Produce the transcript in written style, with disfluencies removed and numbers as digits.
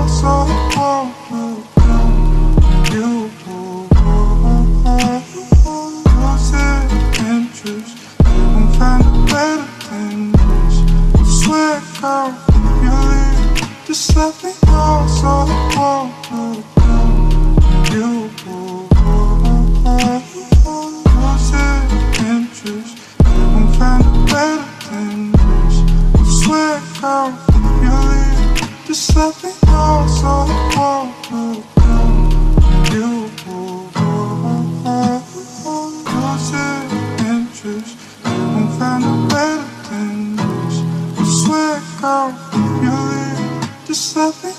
all so wrong. You losing interest, you won't find it better than this. I swear, girl, if you leave, just let me know so wrong. You losing interest, you won't find it better than this. I swear, girl, if you leave, just let me know so wrong. You losing interest, you won't find it better than this. I swear, girl, if you leave, just let me